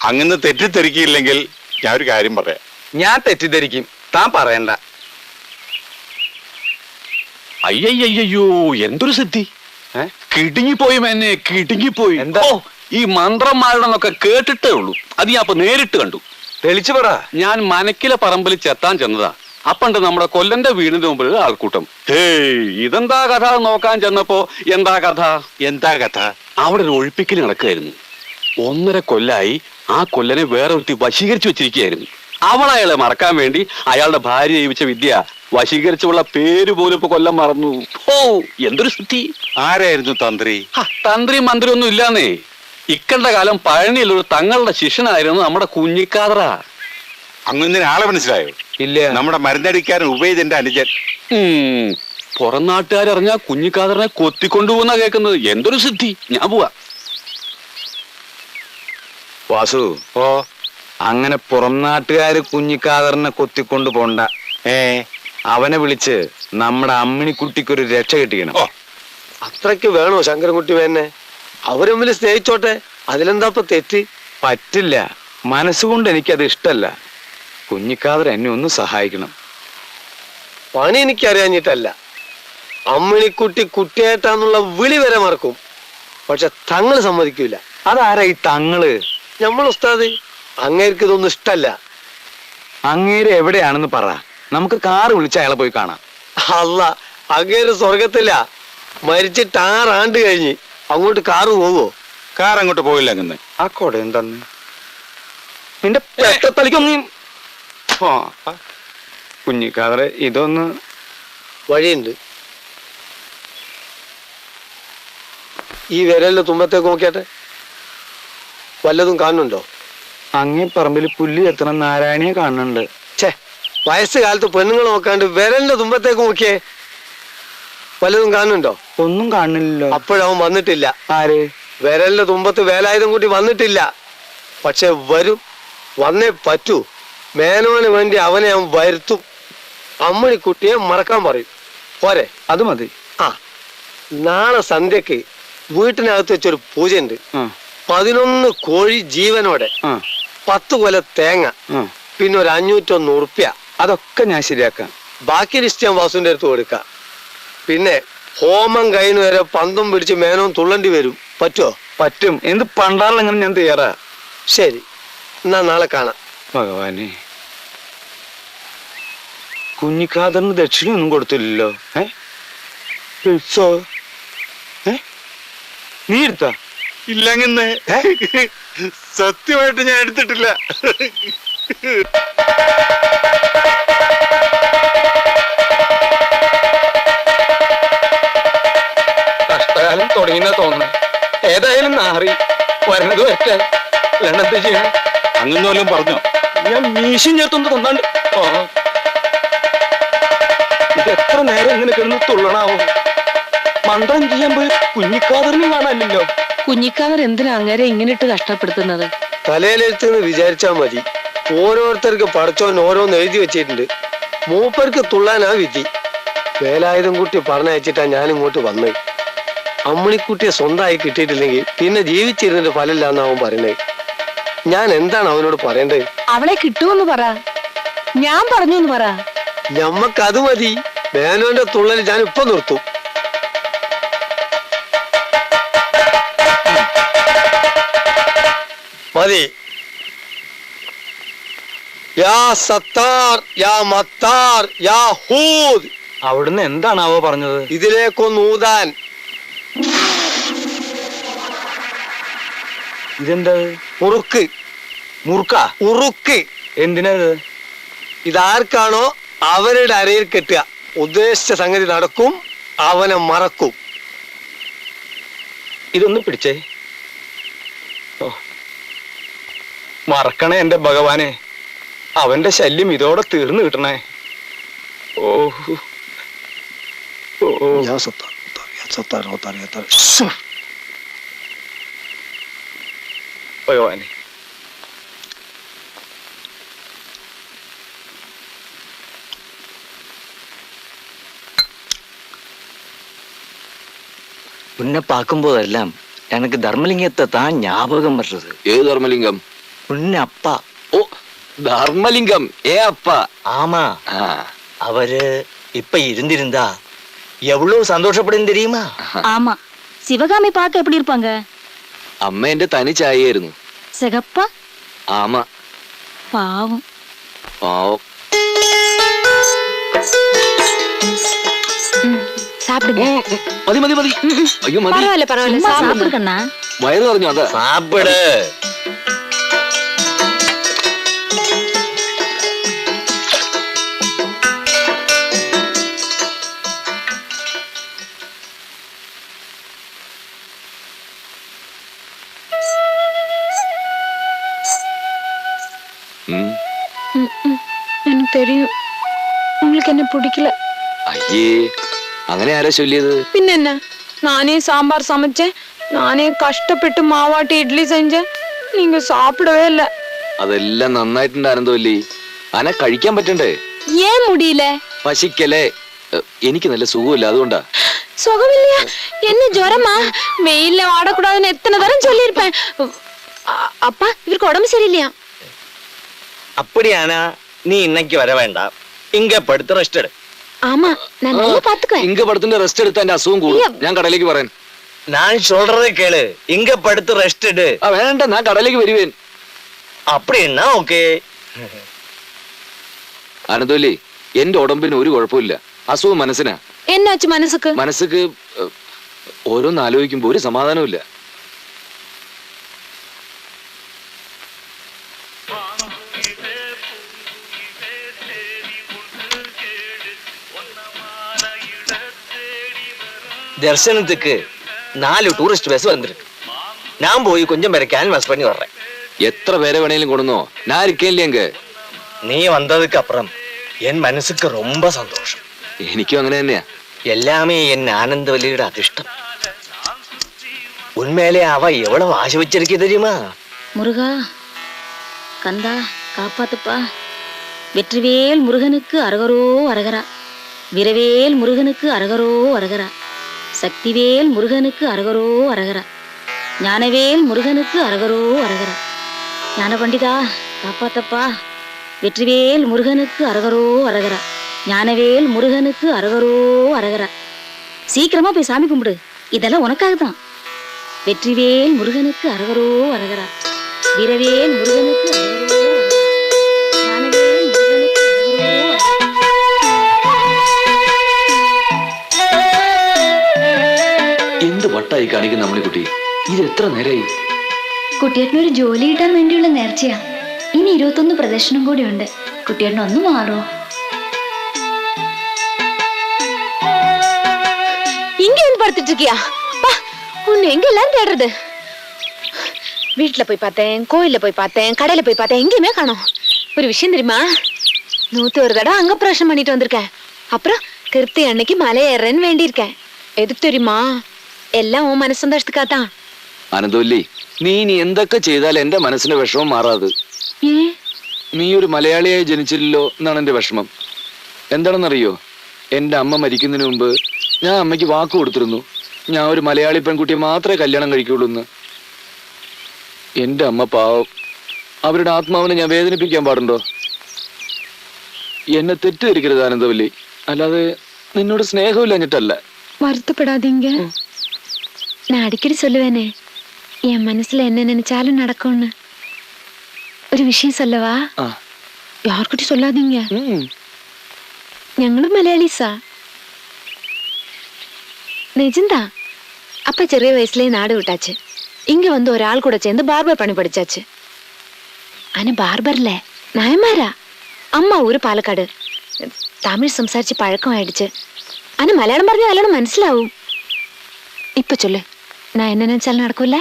അങ്ങനെ തെറ്റിദ്ധരിക്കില്ലെങ്കിൽ ഞാൻ ഒരു കാര്യം പറയാം. ഞാൻ തെറ്റിദ്ധരിക്കും, താൻ പറയണ്ട. അയ്യയ്യോ, എന്തൊരു സിദ്ധി! കിടുങ്ങിപ്പോയി എന്നെ, കിടുങ്ങിപ്പോയി. എന്താ? ഈ മന്ത്രന്മാരുടെന്നൊക്കെ കേട്ടിട്ടേ ഉള്ളൂ, അത് ഞാൻ അപ്പൊ നേരിട്ട് കണ്ടു. തെളിച്ചു പറ. ഞാൻ മനക്കിലെ പറമ്പിൽ ചെത്താൻ ചെന്നതാ. അപ്പണ്ട് നമ്മുടെ കൊല്ലന്റെ വീടിന്റെ മുമ്പിൽ ആൾക്കൂട്ടം. ഇതെന്താ കഥ നോക്കാൻ ചെന്നപ്പോ എന്താ കഥ? എന്താ കഥ? അവിടെ ഒരു ഒഴിപ്പിക്കൽ നടക്കുകയായിരുന്നു. 1.5 കൊല്ലായി ആ കൊല്ലനെ വേറെ ഒരുത്തി വശീകരിച്ചു വെച്ചിരിക്കുകയായിരുന്നു. അവളയാളെ മറക്കാൻ വേണ്ടി അയാളുടെ ഭാര്യ ജീവിച്ച വിദ്യ വശീകരിച്ചുള്ള പേര് പോലും ഇപ്പൊ കൊല്ലം മറന്നു. ഓ, എന്തൊരു സ്ഥിതി! ആരായിരുന്നു തന്ത്രി? തന്ത്രി മന്ത്രി ഒന്നും ഇല്ലാന്നേ. ഇക്കണ്ട കാലം പഴനിയിലൊരു തങ്ങളുടെ ശിഷ്യനായിരുന്നു നമ്മുടെ കുഞ്ഞിക്കാതറ. അങ്ങനെ ആളെ മനസ്സിലായോ? ഇല്ല. നമ്മുടെ മരുന്നടിക്കാരൻ ഉപയോഗിച്ചെന്റെ അനുജൻ. പുറം നാട്ടുകാരറിഞ്ഞാ കുഞ്ഞിക്കാതറിനെ കൊത്തിക്കൊണ്ടുപോകുന്ന കേൾക്കുന്നത്. എന്തൊരു സിദ്ധി! ഞാൻ പോവാ. വാസു, അങ്ങനെ പുറം നാട്ടുകാര് കുഞ്ഞിക്കാതറിനെ കൊത്തിക്കൊണ്ട് പോണ്ട. അവനെ വിളിച്ച് നമ്മുടെ അമ്മിണിക്കുട്ടിക്കൊരു രക്ഷ കിട്ടിക്കണം. അത്രയ്ക്ക് വേണോ ശങ്കരൻകുട്ടി വേന്നെ? അവര് തമ്മിൽ സ്നേഹിച്ചോട്ടെ, അതിലെന്താ ഇപ്പൊ തെറ്റ്? പറ്റില്ല, മനസ്സുകൊണ്ട് എനിക്കത് ഇഷ്ടല്ല. കുഞ്ഞിക്കാതർ എന്നെ ഒന്ന് സഹായിക്കണം. പണി എനിക്കറിയാഞ്ഞിട്ടല്ല, അമ്മിണിക്കുട്ടി കുട്ടിയേട്ടാന്നുള്ള വിളി വരെ മറക്കും. പക്ഷെ തങ്ങള് സമ്മതിക്കൂല. അതാരാ ഈ തങ്ങള്? നമ്മൾ ഉസ്താദ്, അങ്ങേർക്ക് ഇതൊന്നും ഇഷ്ടല്ല. അങ്ങേര് എവിടെയാണെന്ന് പറ, നമുക്ക് കാറ് വിളിച്ച് അയാളെ പോയി കാണാം. അല്ല, അങ്ങേര് സ്വർഗത്തില്ല, മരിച്ചിട്ട് 6 ആണ്ട് കഴിഞ്ഞ്. അങ്ങോട്ട് കാറ് പോവോ? കാർ അങ്ങോട്ട് പോയില്ല. അങ്ങനെ ആ കൊട എന്തെന്ന് നിന്റെ പെട്ടത്തലിക്കൊന്ന്. കുഞ്ഞിക്കാതറെ, ഇതൊന്ന് വഴിയുണ്ട്. ഈ വിരലിന്റെ തുമ്പത്തേക്ക് നോക്കിയാട്ടെ, വല്ലതും കാണുന്നുണ്ടോ? അങ്ങേ പറമ്പിൽ പുല്ല് എത്തണ നാരായണിയെ കാണുന്നുണ്ട്. ഛേ, വയസ്സുകാലത്ത് പെണ്ണുങ്ങൾ നോക്കാണ്ട് വിരലിന്റെ തുമ്പത്തേക്ക് നോക്കിയേ, വല്ലതും കാണുന്നുണ്ടോ? ഒന്നും കാണുന്നില്ലല്ലോ. അപ്പോഴവൻ വന്നിട്ടില്ല. ആര്? വിരലിന്റെ തുമ്പത്ത് വേലായുധം കൂട്ടി വന്നിട്ടില്ല. പക്ഷെ വരും, വന്നേ പറ്റൂ. മേനോന് വേണ്ടി അവനെ അവൻ വരുത്തും. അമ്മിണിക്കുട്ടിയെ മറക്കാൻ പറയും. പോരെ? അത് മതി. ആ, നാളെ സന്ധ്യക്ക് വീട്ടിനകത്ത് വെച്ചൊരു പൂജയുണ്ട്. 11 കോഴി ജീവനോടെ, 10 കൊല തേങ്ങ, പിന്നെ ഒരു 501 ഉറുപ്പ്യ. അതൊക്കെ ഞാൻ ശരിയാക്കാം. ബാക്കി ലിസ്റ്റ് ഞാൻ വാസുവിന്റെ അടുത്ത് കൊടുക്കാം. പിന്നെ ഹോമം കഴിഞ്ഞ് വരെ പന്തും പിടിച്ച് മേനോൻ തുള്ളണ്ടി വരും. പറ്റുമോ? പറ്റും. എന്ത് പണ്ടാറിലെങ്ങനെ ഞാൻ തയ്യാറാ. ശരി, എന്നാ നാളെ കാണാം. ഭഗവാനെ, കുഞ്ഞിക്കാതറിന് ദക്ഷിണയൊന്നും കൊടുത്തില്ലല്ലോ. നീ എടുത്താ? ഇല്ലങ്ങനെ സത്യമായിട്ട് ഞാൻ എടുത്തിട്ടില്ല. കഷ്ടകാലം തുടങ്ങിയെന്നാ തോന്നുന്നു. ഏതായാലും നാറി വരണത് വരട്ടെ. എന്ത് ചെയ്യണം? അങ്ങനെ വല്ലതും പറഞ്ഞോ? ഞാൻ മീശയും ചേർത്തൊന്ന് തന്നാണ്ട്. ഇത് എത്ര നേരം ഇങ്ങനെ കിടന്ന് തുള്ളണാവോ? മന്ത്രം ചെയ്യാൻ പോയി കുഞ്ഞിക്കാതറിനും കാണാനില്ലല്ലോ. കുഞ്ഞിക്കാതർ എന്തിനാ അങ്ങേരെ ഇങ്ങനെ ഇട്ട് കഷ്ടപ്പെടുത്തുന്നത്? തലയിലെടുത്തെന്ന് വിചാരിച്ചാ മതി. ഓരോരുത്തർക്ക് പടച്ചോൻ ഓരോന്ന് എഴുതി വെച്ചിട്ടുണ്ട്. മൂപ്പർക്ക് തുള്ളാനാ വിധി. വേലായുധം കുട്ടി പറഞ്ഞയച്ചിട്ടാ ഞാൻ ഇങ്ങോട്ട് വന്നത്. അമ്മിണിക്കുട്ടിയെ സ്വന്തമായി കിട്ടിയിട്ടില്ലെങ്കിൽ പിന്നെ ജീവിച്ചിരുന്നിട്ട് ഫലമില്ലാന്ന് അവൻ പറയുന്നത്. ഞാൻ എന്താണ് അവനോട് പറയേണ്ടത്? അവളെ കിട്ടുമെന്ന് പറ, ഞാൻ പറഞ്ഞു എന്ന് പറ. ഞമ്മക്കത് മതി. മേനോന്റെ തുള്ളൽ ഞാൻ ഇപ്പൊ നിർത്തും. മതി. യാ സത്താർ, യാ മത്താർ, യാ ഹൂദ്. അവിടുന്ന് എന്താണാവോ പറഞ്ഞത്? ഇതിലേക്കൊന്ന് ഊതാൻ. ഇതെന്താ? മുറുക്ക്. മുറുക്ക? ഉറുക്ക്. എന്തിനത്? ഇതാർക്കാണോ അവരുടെ അരയിൽ കെട്ടുക. ഉദ്ദേശിച്ച സംഗതി നടക്കും, അവനെ മറക്കും. ഇതൊന്ന് പിടിച്ചേ. മറക്കണേ എന്റെ ഭഗവാനെ, അവന്റെ ശല്യം ഇതോടെ തീർന്നു കിട്ടണേ. ഭഗവാനെ, உன்னை பார்க்கும்போதெல்லாம் எனக்கு தர்மலிங்கத்தை தான் ஞாபகம் வர்றது. ഏത് ധർമ്മലിംഗം? உன்னப்பா. ஓ தர்மலிங்கம் ஏ அப்பா. ஆமா, ஆ, அவரு இப்ப இருந்திருந்தா எவ்வளவு சந்தோஷப்படும் தெரியுமா? ஆமா, சிவகாமி பார்க்க எப்படி இருப்பாங்க? അമ്മ എന്റെ തനി ചായയായിരുന്നു. சிகப்பா? ആമാ. பாவம். പാവം. சாப்பிடுங்க. മതി മതി മതി. അയ്യോ മതി. பரவாயில்ல பரவாயில்ல, சும்மா சாப்பிடுங்க. சாப்பிடு கண்ணா. വയറ് പറഞ്ഞു അതാ. சாப்பிடு. ഉം. எனக்கு தெரியும் உங்களுக்கு என்ன பிடிக்கல. അയ്യേ അങ്ങനെ ആരാ ചൊല്ലിയത്? பின்ன என்ன, நானே சாம்பார் சமைச்சேன், நானே கஷ்டப்பட்டு மாவாட்டி இட்லி செஞ்சேன், நீங்க சாப்பிடவே இல்ல. അതെല്ലാം നന്നായിട്ടുണ്ടായിരുന്നല്ലേ. അന കഴിക്കാൻ പറ്റണ്ടേ? ஏன் முடியல? പശിക്കലേ. എനിക്ക് നല്ല സുഖമില്ല, അതുകൊണ്ടാ. சுகம் இல்லையா? என்ன ஜுரமா? வெயில்ல ஆடக்கூடாதுன்னு எத்தனை தரம் சொல்லியிருப்பேன். அப்பா, இவருக்கு உடம்பு சரியில்லையா? அப்படியானா நீ இன்னைக்கு வர வேண்டாம், இங்க படுத்து ரெஸ்ட் எடு. ஆமா, நான் நல்லா பாத்துக்குவேன். ഇങ്ക പടത്തിന്റെ റെസ്റ്റ് എടുത്താ എന്റെ അസുഖം കൂടും. ഞാൻ കടയിലേക്ക് പറയാൻ. நான் சொல்றதை கேளு, இங்க படுத்து ரெஸ்ட் எடு. ആ വേണ്ട, ഞാൻ കടയിലേക്ക് വരുവേൻ. அப்படின்னா ஓகே. ആനന്ദോലി, എന്റെ ഉടമ്പിന് ഒരു കുഴപ്പമില്ല. അസുഖം മനസ്സിനാ. என்னாச்சு மனசுக்கு? മനസ്സുക്ക് ഓരോന്ന് ആലോചിക്കുമ്പോ ഒരു സമാധാനമില്ല. தரிசனத்துக்கு 4 டூரிஸ்ட் பஸ் வந்திருக்கு. நான் போய் கொஞ்சம் பேரை கேன்வாஸ் பண்ணி வர்றேன். എത്ര പേരെ വേണേലും കൊടുന്നോ, ഞാൻ ഇരിക്കില്ലേ എങ്ക. நீ வந்ததுக்கு அப்புறம் என் மனசுக்கு ரொம்ப சந்தோஷம். എനിക്കും അങ്ങനെ തന്നെയാ. எல்லாமே என் ஆனந்தவல்லியோட அதிர்ஷ்டம். உண்மையிலே அவ எவ்வளவு ஆசை வச்சிருக்கே தெரியுமா? முருகா, கந்தா, காப்பாத்துப்பா. வெற்றிவேல் முருகனுக்கு அரகரோ அரகரா. வீரவேல் முருகனுக்கு அரகரோ அரகரா. சக்திவேல் முருகனுக்கு அரகரோ அரகரா. ஞானவேல் முருகனுக்கு அரகரோ அரகரா. ஞான பண்டிதா, காப்பாத்தப்பா. வெற்றிவேல் முருகனுக்கு அரகரோ அரகரா. ஞானவேல் முருகனுக்கு அரகரோ அரகரா. சீக்கிரமா போய் சாமி கும்பிடு, இதெல்லாம் உனக்காக தான். வெற்றிவேல் முருகனுக்கு அரகரோ அரகரா. வீரவேல் முருகனுக்கு அரகரோ அரகரா. ஞானவேல் முருகனுக்கு அரகரோ அரகரா. എന്ത് വട്ടായി കാണിക്കുന്ന നമ്മളെ കുട്ടി. ഇത് എത്ര നേരായി? കുട്ടിയേട്ടനൊരു ജോലി കിട്ടാൻ വേണ്ടിയുള്ള നേർച്ചയാ. ഇനി 21 പ്രദർശനം കൂടി ഉണ്ട്. കുട്ടിയേട്ടൻ ഒന്ന് മാറോ? இங்க வந்து படுத்துட்டு இருக்கியா? உன்னை எங்க எல்லாம் தேடுறது? வீட்டுல போய் பார்த்தேன், கோயில்ல போய் பார்த்தேன், கடையில போய் பார்த்தேன், எங்கேயுமே காணோம். ஒரு விஷயம் தெரியுமா? 101 தடவை அங்க பிரசனம் பண்ணிட்டு வந்திருக்கேன். அப்புறம் கிருத்தி அன்னைக்கு மலை ஏறேன்னு வேண்டியிருக்கேன். எதுக்கு தெரியுமா? எல்லாம் உன் மனசு சந்தோஷத்துக்காதான். ആനന്ദവല്ലി, നീ ഇനി എന്തൊക്കെ ചെയ്താൽ എന്റെ മനസ്സിന്റെ വിഷമം മാറാത്. നീ ഒരു മലയാളിയായി ജനിച്ചില്ലല്ലോ എന്നാണ് എന്റെ വിഷമം. എന്താണെന്നറിയോ, എന്റെ അമ്മ മരിക്കുന്നതിന് മുമ്പ് ഞാൻ അമ്മയ്ക്ക് വാക്ക് കൊടുത്തിരുന്നു, ഞാൻ ഒരു മലയാളി പെൺകുട്ടിയെ മാത്രമേ കല്യാണം കഴിക്കുള്ളൂ എന്ന്. എന്റെ അമ്മ പാവം, അവരുടെ ആത്മാവിനെ ഞാൻ വേദനിപ്പിക്കാൻ പാടുണ്ടോ? എന്നെ തെറ്റിദ്ധരിക്കരുത് ആനന്ദവല്ലി, അല്ലാതെ നിന്നോട് സ്നേഹമില്ലഞ്ഞിട്ടല്ല. வருத்தப்படாதீங்க. நான் அடிக்கடி சொல்லுவேனே, என் மனசுல என்ன நினைச்சாலும் நடக்கும்னு. ஒரு விஷயம் சொல்லவா? யார்கிட்டயும் சொல்லாதீங்க. ഞങ്ങളും മലയാളീസാ. நிஜந்தா. அப்பா ചെറിയ வயசுலயே நாடு விட்டாச்சு. இங்க வந்து ஒரு ஆள் கூட சேர்ந்து பார்பர் பண்ணி படிச்சாச்சு. ஆனா பார்பர்ல நாயமாரா. அம்மா ஊரு പാലക്കാട്. തമിഴ് സംസാരിച്ച് പഴക്കമായിடுச்சு. ஆனா மலையாளம் പറഞ്ഞ നല്ലോണം മനസ്സിലാവും. ഇപ്പൊ ചൊല്ല്, நான் என்ன நினைச்சாலும் நடக்கும்ல?